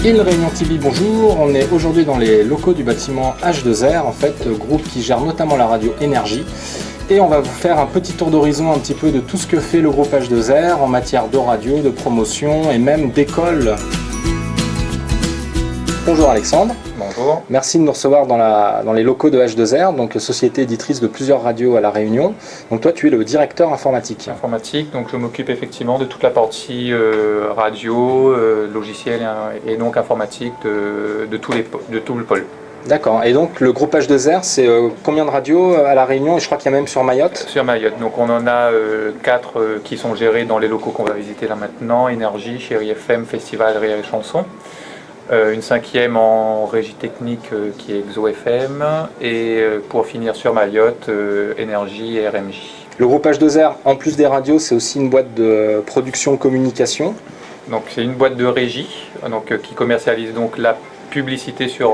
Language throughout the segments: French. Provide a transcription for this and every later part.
Il Réunion TV, bonjour. On est aujourd'hui dans les locaux du bâtiment H2R, en fait, groupe qui gère notamment la radio Énergie. Et on va vous faire un petit tour d'horizon un petit peu de tout ce que fait le groupe H2R en matière de radio, de promotion et même d'école. Bonjour Alexandre. Bonjour. Merci de nous recevoir dans les locaux de H2R, donc société éditrice de plusieurs radios à La Réunion. Donc toi tu es le directeur informatique. Donc je m'occupe effectivement de toute la partie radio, logiciel et donc informatique de tout le pôle. D'accord, et donc le groupe H2R, c'est combien de radios à La Réunion et je crois qu'il y a même sur Mayotte? Sur Mayotte, donc on en a 4 qui sont gérés dans les locaux qu'on va visiter là maintenant, Énergie, Chérie FM, Festival, Rire et Chanson. Une 5e en régie technique qui est Exo FM et pour finir sur Mayotte, Énergie et RMJ. Le groupe H2R, en plus des radios, c'est aussi une boîte de production communication. Donc c'est une boîte de régie qui commercialise donc la publicité sur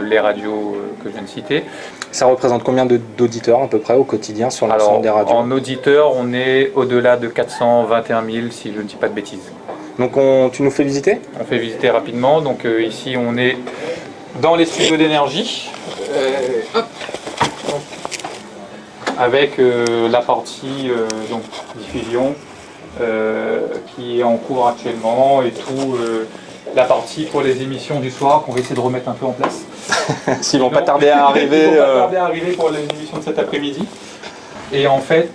les radios que je viens de citer. Ça représente combien d'auditeurs à peu près au quotidien sur l'ensemble des radios? En auditeurs, on est au-delà de 421 000 si je ne dis pas de bêtises. Donc tu nous fais visiter? On fait visiter rapidement. Donc ici on est dans les studios d'énergie avec la partie diffusion qui est en cours actuellement et tout la partie pour les émissions du soir qu'on va essayer de remettre un peu en place. S'ils vont pas tarder à arriver. Ils vont pas tarder à arriver pour les émissions de cet après-midi. Et en fait,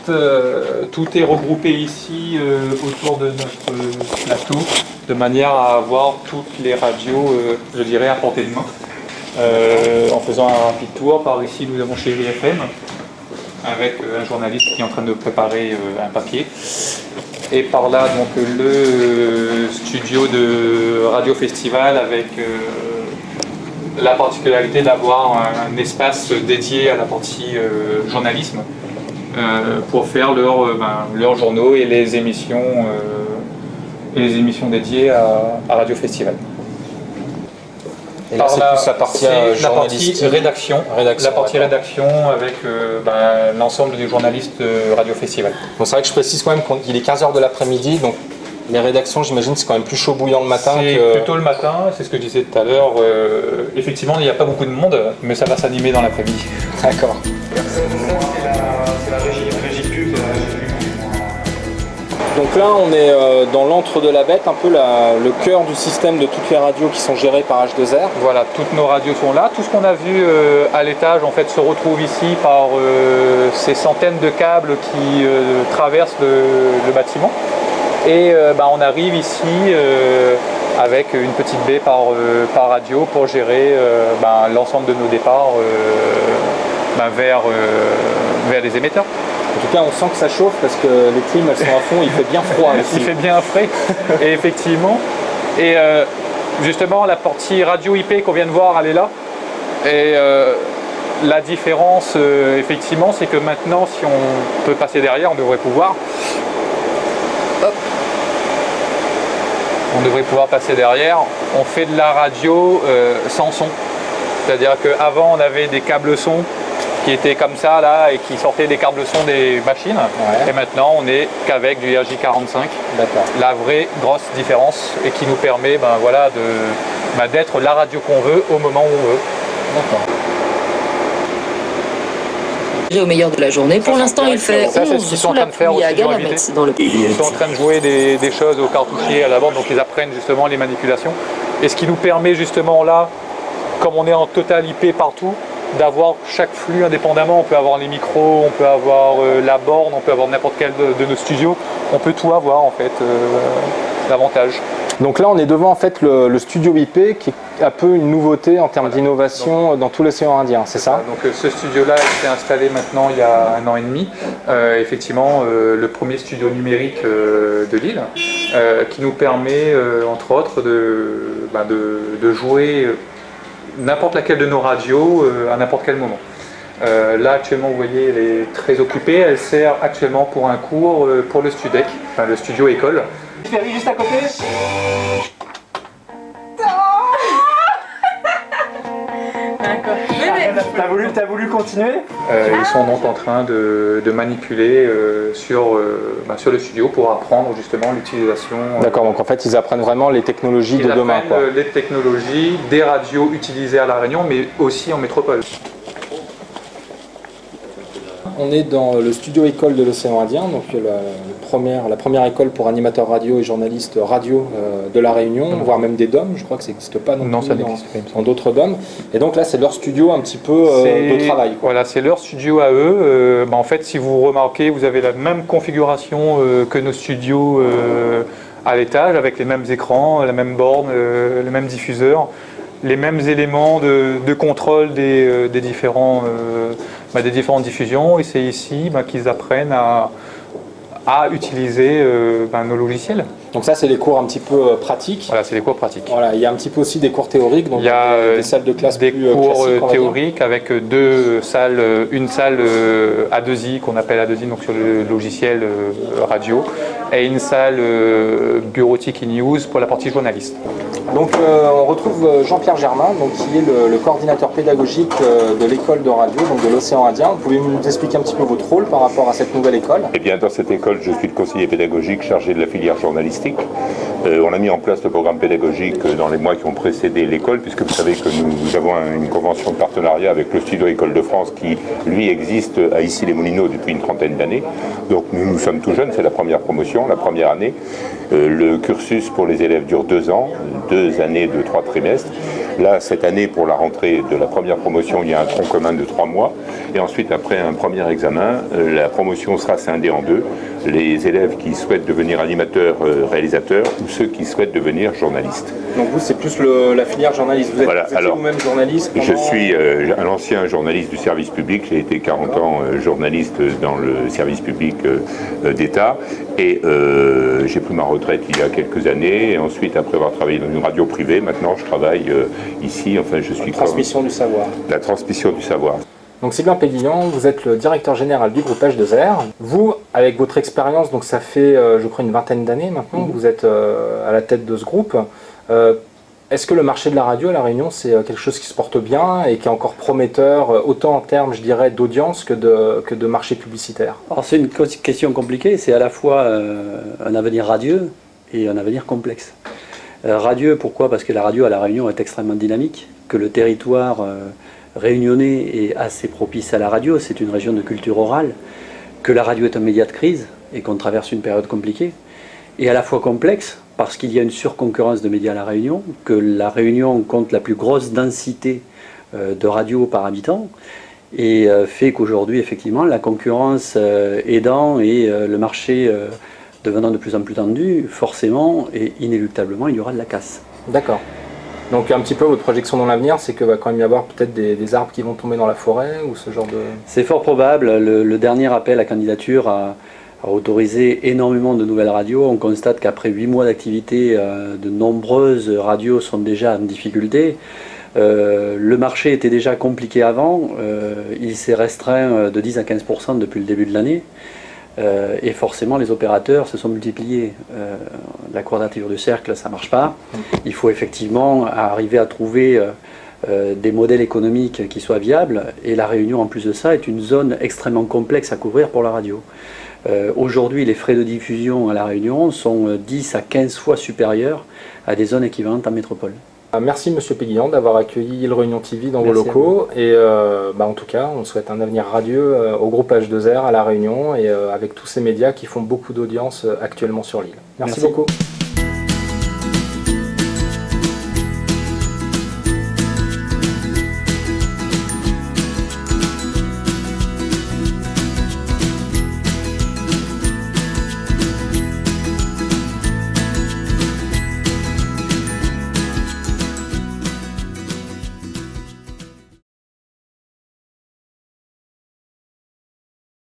tout est regroupé ici autour de notre plateau, de manière à avoir toutes les radios, je dirais, à portée de main. En faisant un rapide tour, par ici nous avons Chérie FM, avec un journaliste qui est en train de préparer un papier. Et par là, donc, le studio de Radio Festival avec la particularité d'avoir un espace dédié à la partie journalisme. Pour faire leurs journaux et les émissions dédiées à Radio Festival. Et là, c'est plus la partie rédaction. La partie rédaction avec l'ensemble des journalistes de Radio Festival. Bon, c'est vrai que je précise quand même qu'il est 15h de l'après-midi, donc les rédactions, j'imagine, c'est quand même plus chaud bouillant le matin. C'est plutôt le matin, c'est ce que je disais tout à l'heure. Effectivement, il n'y a pas beaucoup de monde, mais ça va s'animer dans l'après-midi. D'accord. C'est la régie pub. Donc là, on est dans l'antre de la bête, un peu le cœur du système de toutes les radios qui sont gérées par H2R. Voilà, toutes nos radios sont là. Tout ce qu'on a vu à l'étage, en fait, se retrouve ici par ces centaines de câbles qui traversent le bâtiment. Et on arrive ici avec une petite baie par radio pour gérer l'ensemble de nos départs vers les émetteurs. En tout cas, on sent que ça chauffe parce que les clims elles sont à fond, il fait bien froid ici. Il fait bien frais, et effectivement. Et justement, la partie radio IP qu'on vient de voir, elle est là. Et la différence, effectivement, c'est que maintenant, si on peut passer derrière, on devrait pouvoir. Hop. On devrait pouvoir passer derrière. On fait de la radio sans son. C'est-à-dire qu'avant, on avait des câbles son qui étaient comme ça là et qui sortaient des câbles son des machines. Ouais. Et maintenant, on n'est qu'avec du RJ45. La vraie grosse différence et qui nous permet d'être la radio qu'on veut au moment où on veut. D'accord. Au meilleur de la journée. Pour l'instant, il fait 11 sous la pluie à Galamet dans le pays. Ils sont en train de jouer des choses au cartouchier à la bande, donc ils apprennent justement les manipulations. Et ce qui nous permet justement là, comme on est en total IP partout, d'avoir chaque flux indépendamment. On peut avoir les micros, on peut avoir la borne, on peut avoir n'importe quel de nos studios. On peut tout avoir en fait, l'avantage. Donc là, on est devant en fait le studio IP qui est un peu une nouveauté en termes d'innovation dans tout l'océan Indien, c'est ça? Donc ce studio-là a été installé maintenant il y a 1 an et demi. Effectivement, le premier studio numérique de l'île qui nous permet entre autres de jouer n'importe laquelle de nos radios à n'importe quel moment. Là actuellement vous voyez elle est très occupée, elle sert actuellement pour un cours pour le Studec, le studio école. Ferry juste à côté. D'accord. T'as voulu continuer? Ils sont donc en train de manipuler sur le studio pour apprendre justement l'utilisation. D'accord, donc en fait ils apprennent vraiment les technologies de demain. Ils apprennent les technologies des radios utilisées à La Réunion, mais aussi en métropole. On est dans le studio école de l'Océan Indien, donc la première école pour animateurs radio et journalistes radio de La Réunion, voire même des DOM, je crois que ça n'existe pas non, ça n'existe pas dans d'autres DOM. Et donc là c'est leur studio un petit peu de travail. Voilà, c'est leur studio à eux. En fait, si vous remarquez, vous avez la même configuration que nos studios à l'étage, avec les mêmes écrans, la même borne, les mêmes diffuseurs, les mêmes éléments de contrôle des différentes diffusions, et c'est ici qu'ils apprennent à utiliser nos logiciels. Donc ça c'est les cours un petit peu pratiques. Voilà, c'est les cours pratiques. Voilà, il y a un petit peu aussi des cours théoriques, donc il y a des salles de classe des plus cours classiques, théoriques avec deux salles, une salle A2I qu'on appelle A2I donc sur le logiciel radio, et une salle bureautique et news pour la partie journaliste. Donc on retrouve Jean-Pierre Germain, donc, qui est le coordinateur pédagogique de l'école de radio, donc de l'Océan Indien. Vous pouvez nous expliquer un petit peu votre rôle par rapport à cette nouvelle école? Eh bien, dans cette école, je suis le conseiller pédagogique chargé de la filière journalistique. On a mis en place le programme pédagogique dans les mois qui ont précédé l'école, puisque vous savez que nous avons une convention de partenariat avec le Studio École de France qui, lui, existe à Issy-les-Moulineaux depuis une trentaine d'années. Donc nous sommes tout jeunes, c'est la première promotion, la première année. Le cursus pour les élèves dure 2 ans, 2 années de 3 trimestres. Là, cette année, pour la rentrée de la première promotion, il y a un tronc commun de 3 mois. Et ensuite, après un premier examen, la promotion sera scindée en 2. Les élèves qui souhaitent devenir animateurs, réalisateurs, ou ceux qui souhaitent devenir journalistes. Donc vous, c'est plus la filière journaliste. Vous êtes vous-même journaliste Je suis un ancien journaliste du service public. J'ai été 40 ans journaliste dans le service public d'État. Et j'ai pris ma retraite il y a quelques années. Et ensuite, après avoir travaillé dans une radio privée, maintenant je travaille ici. Enfin, je suis transmission du savoir. La transmission du savoir. Donc Sylvain Péguillon, vous êtes le directeur général du groupe H2R. Vous, avec votre expérience, donc ça fait je crois une vingtaine d'années maintenant que vous êtes à la tête de ce groupe. Est-ce que le marché de la radio à La Réunion, c'est quelque chose qui se porte bien et qui est encore prometteur, autant en termes, je dirais, d'audience que de marché publicitaire? Alors c'est une question compliquée, c'est à la fois un avenir radieux et un avenir complexe. Radieux, pourquoi? Parce que la radio à La Réunion est extrêmement dynamique, que le territoire réunionnais est assez propice à la radio, c'est une région de culture orale, que la radio est un média de crise et qu'on traverse une période compliquée, et à la fois complexe, parce qu'il y a une surconcurrence de médias à La Réunion, que La Réunion compte la plus grosse densité de radio par habitant, et fait qu'aujourd'hui, effectivement, la concurrence aidant et le marché devenant de plus en plus tendu, forcément et inéluctablement, il y aura de la casse. D'accord. Donc un petit peu votre projection dans l'avenir, c'est qu'il va quand même y avoir peut-être des arbres qui vont tomber dans la forêt ou ce genre de... C'est fort probable. Le dernier appel à candidature a autorisé énormément de nouvelles radios. On constate qu'après 8 mois d'activité, de nombreuses radios sont déjà en difficulté. Le marché était déjà compliqué avant. Il s'est restreint de 10 à 15% depuis le début de l'année. Et forcément les opérateurs se sont multipliés. La quadrature du cercle, ça ne marche pas. Il faut effectivement arriver à trouver des modèles économiques qui soient viables, et La Réunion en plus de ça est une zone extrêmement complexe à couvrir pour la radio. Aujourd'hui, les frais de diffusion à La Réunion sont 10 à 15 fois supérieurs à des zones équivalentes en métropole. Merci Monsieur Péguillon d'avoir accueilli Île Réunion TV dans vos locaux, et en tout cas on souhaite un avenir radieux au groupe H2R à La Réunion et avec tous ces médias qui font beaucoup d'audience actuellement sur l'île. Merci beaucoup.